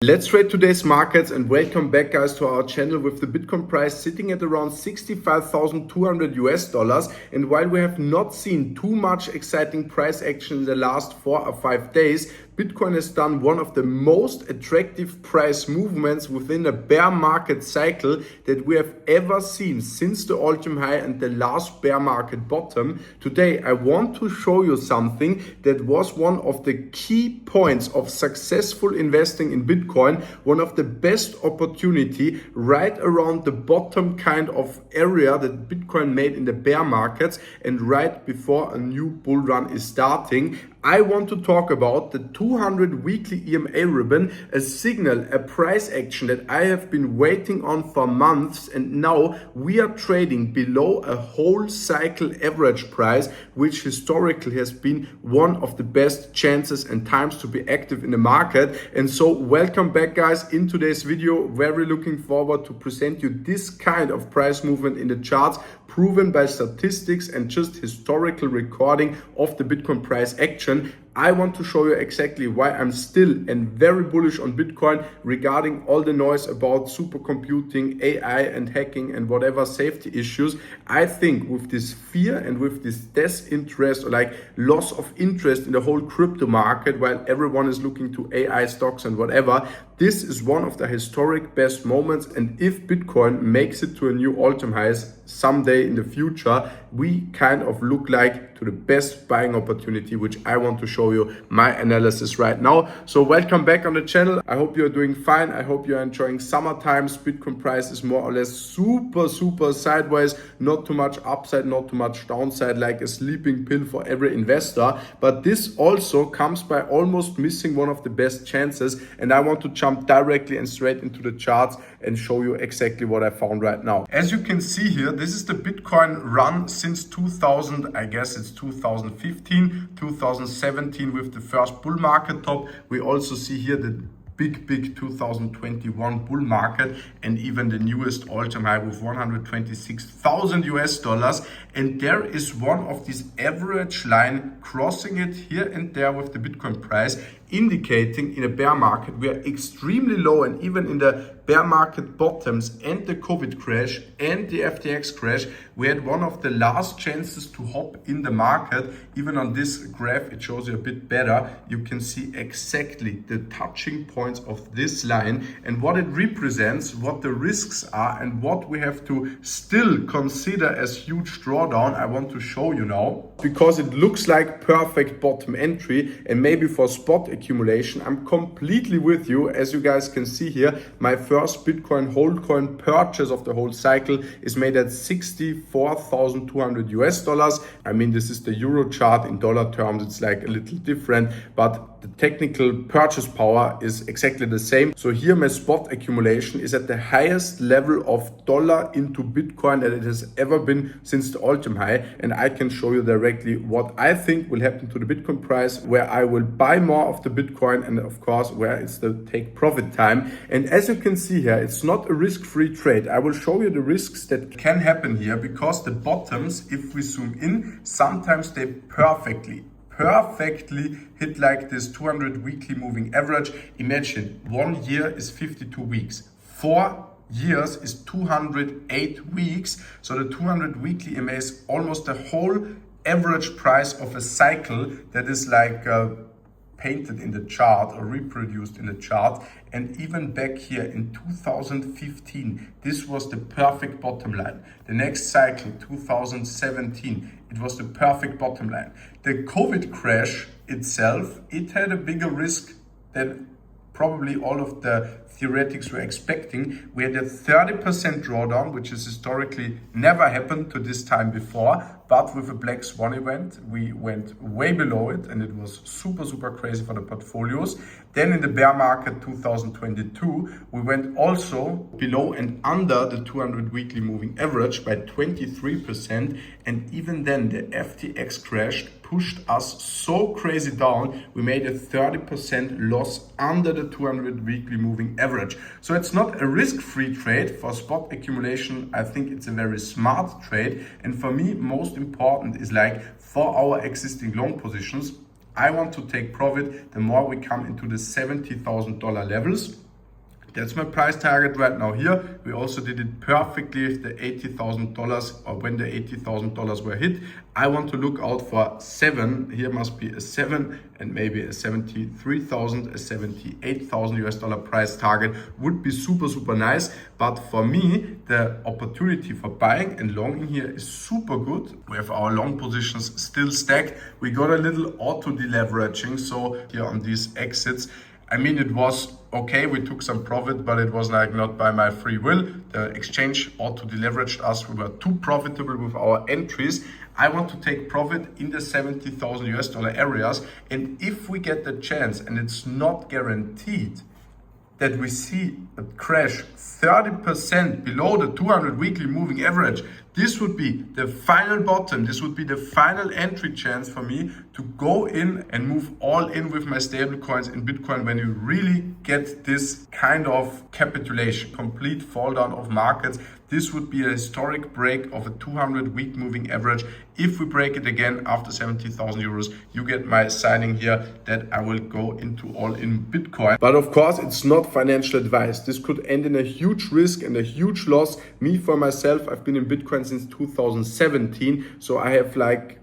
Let's trade today's markets and welcome back guys to our channel with the Bitcoin price sitting at around 65,200 US dollars. And while we have not seen too much exciting price action in the last 4 or 5 days, Bitcoin has done one of the most attractive price movements within a bear market cycle that we have ever seen since the all-time high and the last bear market bottom. Today I want to show you something that was one of the key points of successful investing in Bitcoin, one of the best opportunity right around the bottom kind of area that Bitcoin made in the bear markets and right before a new bull run is starting. I want to talk about the 200 weekly EMA ribbon, a signal, a price action that I have been waiting on for months, and now we are trading below a whole cycle average price, which historically has been one of the best chances and times to be active in the market. And so welcome back guys. In today's video, very looking forward to present you this kind of price movement in the charts, proven by statistics and just historical recording of the Bitcoin price action. I want to show you exactly why I'm still and very bullish on Bitcoin regarding all the noise about supercomputing, AI and hacking and whatever safety issues. I think with this fear and with this disinterest or like loss of interest in the whole crypto market, while everyone is looking to AI stocks and whatever, this is one of the historic best moments. And if Bitcoin makes it to a new all-time highs someday in the future, we kind of look like to the best buying opportunity, which I want to show you my analysis right now. So welcome back on the channel. I hope you're doing fine. I hope you're enjoying summer times. Bitcoin price is more or less super sideways, not too much upside, not too much downside, like a sleeping pill for every investor. But this also comes by almost missing one of the best chances. And I want to jump directly and straight into the charts and show you exactly what I found right now. As you can see here, this is the Bitcoin run since 2000, I guess it's 2015, 2017 with the first bull market top. We also see here the big 2021 bull market and even the newest all-time high with 126,000 US dollars. And there is one of these average line crossing it here and there with the Bitcoin price, indicating in a bear market we are extremely low. And even in the bear market bottoms and the COVID crash and the FTX crash, we had one of the last chances to hop in the market. Even on this graph, it shows you a bit better. You can see exactly the touching points of this line and what it represents, what the risks are and what we have to still consider as huge drawdown. I want to show you now because it looks like perfect bottom entry, and maybe for spot accumulation, I'm completely with you. As you guys can see here, my first Bitcoin whole coin purchase of the whole cycle is made at 64,200 US dollars. I mean, this is the euro chart. In dollar terms, it's like a little different, but the technical purchase power is exactly the same. So here my spot accumulation is at the highest level of dollar into Bitcoin that it has ever been since the all-time high. And I can show you directly what I think will happen to the Bitcoin price, where I will buy more of the Bitcoin and of course where it's the take profit time. And as you can see here, it's not a risk-free trade. I will show you the risks that can happen here, because the bottoms, if we zoom in, sometimes they perfectly hit like this 200 weekly moving average. Imagine 1 year is 52 weeks. 4 years is 208 weeks. So the 200 weekly EMA is almost the whole average price of a cycle that is like painted in the chart or reproduced in the chart. And even back here in 2015, this was the perfect bottom line. The next cycle, 2017, it was the perfect bottom line. The COVID crash itself, it had a bigger risk than probably all of the theoretics were expecting. We had a 30% drawdown, which has historically never happened to this time before. But with a black swan event, we went way below it and it was super crazy for the portfolios. Then in the bear market 2022, we went also below and under the 200 weekly moving average by 23%. And even then the FTX crashed, pushed us so crazy down. We made a 30% loss under the 200 weekly moving average. So it's not a risk-free trade. For spot accumulation, I think it's a very smart trade. And for me, most important is like for our existing long positions, I want to take profit the more we come into the $70,000 levels. That's my price target right now here. We also did it perfectly with the $80,000, or when the $80,000 were hit. I want to look out for 7. Here must be a 7, and maybe a 73,000, a 78,000 US dollar price target would be super nice. But for me, the opportunity for buying and longing here is super good. We have our long positions still stacked. We got a little auto deleveraging. So here on these exits, I mean, it was okay, we took some profit, but it was like not by my free will. The exchange auto deleveraged us. We were too profitable with our entries. I want to take profit in the 70,000 US dollar areas. And if we get the chance, and it's not guaranteed, that we see a crash 30% below the 200 weekly moving average, this would be the final bottom. This would be the final entry chance for me to go in and move all in with my stable coins in Bitcoin when you really get this kind of capitulation, complete fall down of markets. This would be a historic break of a 200-week moving average. If we break it again after 70,000 euros, you get my signing here that I will go into all in Bitcoin. But of course, it's not financial advice. This could end in a huge risk and a huge loss. Me, for myself, I've been in Bitcoin since 2017. So I have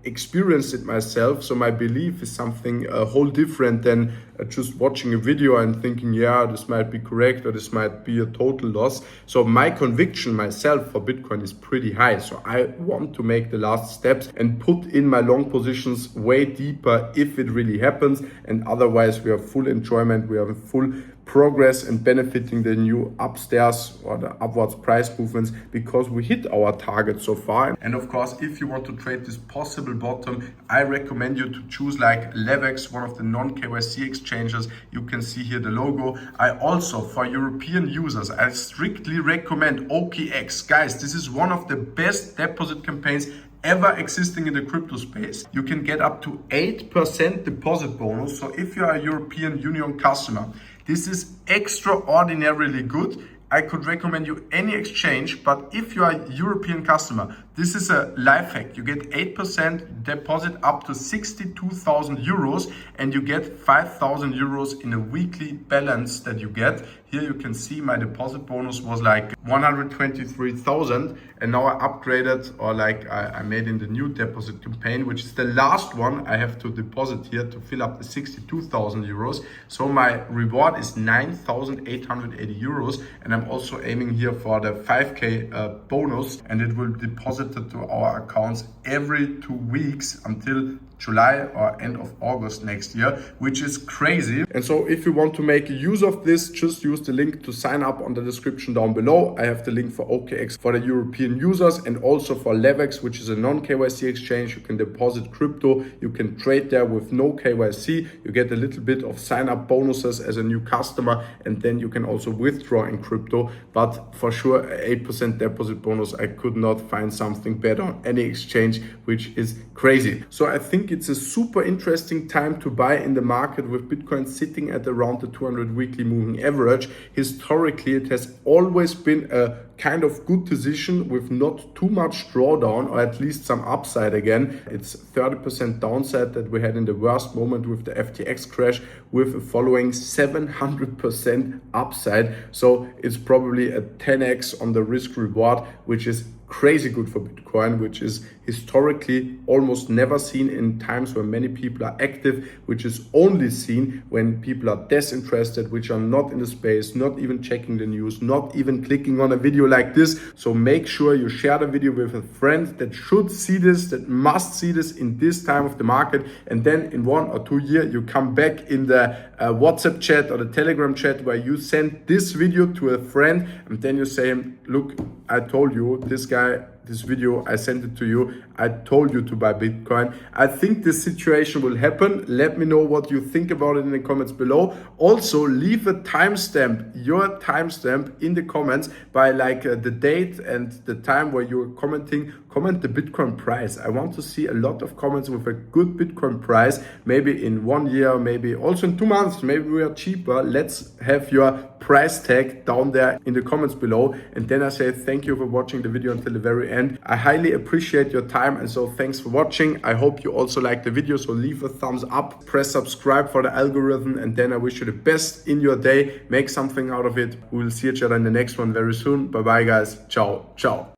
experienced it myself. So my belief is something a whole different than just watching a video and thinking, yeah, this might be correct or this might be a total loss. So my conviction myself for Bitcoin is pretty high. So I want to make the last steps and put in my long positions way deeper if it really happens. And otherwise we have full enjoyment, we have full progress and benefiting the new upstairs or the upwards price movements because we hit our target so far. And of course, if you want to trade this possible bottom, I recommend you to choose like Levex, one of the non-KYC exchanges. You can see here the logo. I also, for European users, I strictly recommend OKX. Guys, this is one of the best deposit campaigns ever existing in the crypto space. You can get up to 8% deposit bonus. So if you are a European Union customer, this is extraordinarily good. I could recommend you any exchange, but if you are a European customer, this is a life hack. You get 8% deposit up to 62,000 euros and you get 5,000 euros in a weekly balance that you get. Here you can see my deposit bonus was like 123,000 and now I upgraded, or I made in the new deposit campaign, which is the last one I have to deposit here to fill up the 62,000 euros. So my reward is 9,880 euros and I'm also aiming here for the 5k bonus, and it will deposit to our accounts every 2 weeks until July or end of August next year, which is crazy. And so if you want to make use of this, just use the link to sign up on the description down below. I have the link for OKX for the European users and also for Levex, which is a non-KYC exchange. You can deposit crypto, you can trade there with no KYC. You get a little bit of sign up bonuses as a new customer, and then you can also withdraw in crypto. But for sure, 8% deposit bonus, I could not find something better on any exchange, which is crazy. So I think it's a super interesting time to buy in the market with Bitcoin sitting at around the 200 weekly moving average. Historically, it has always been a kind of good decision with not too much drawdown, or at least some upside again. It's 30% downside that we had in the worst moment with the FTX crash, with a following 700% upside. So it's probably a 10x on the risk reward, which is crazy good for Bitcoin, which is historically almost never seen in times where many people are active, which is only seen when people are disinterested, which are not in the space, not even checking the news, not even clicking on a video like this. So make sure you share the video with a friend that should see this, that must see this in this time of the market. And then in 1 or 2 years, you come back in the WhatsApp chat or the Telegram chat where you send this video to a friend, and then you say, look, I told you, this video, I sent it to you. I told you to buy Bitcoin. I think this situation will happen. Let me know what you think about it in the comments below. Also, leave a timestamp, your timestamp in the comments by the date and the time where you're commenting. Comment the Bitcoin price. I want to see a lot of comments with a good Bitcoin price, maybe in 1 year, maybe also in 2 months, maybe we are cheaper. Let's have your price tag down there in the comments below. And then I say thank you for watching the video until the very end. I highly appreciate your time, and so thanks for watching. I hope you also liked the video, so leave a thumbs up, press subscribe for the algorithm, and then I wish you the best in your day. Make something out of it. We will see each other in the next one very soon. Bye bye guys. Ciao. Ciao.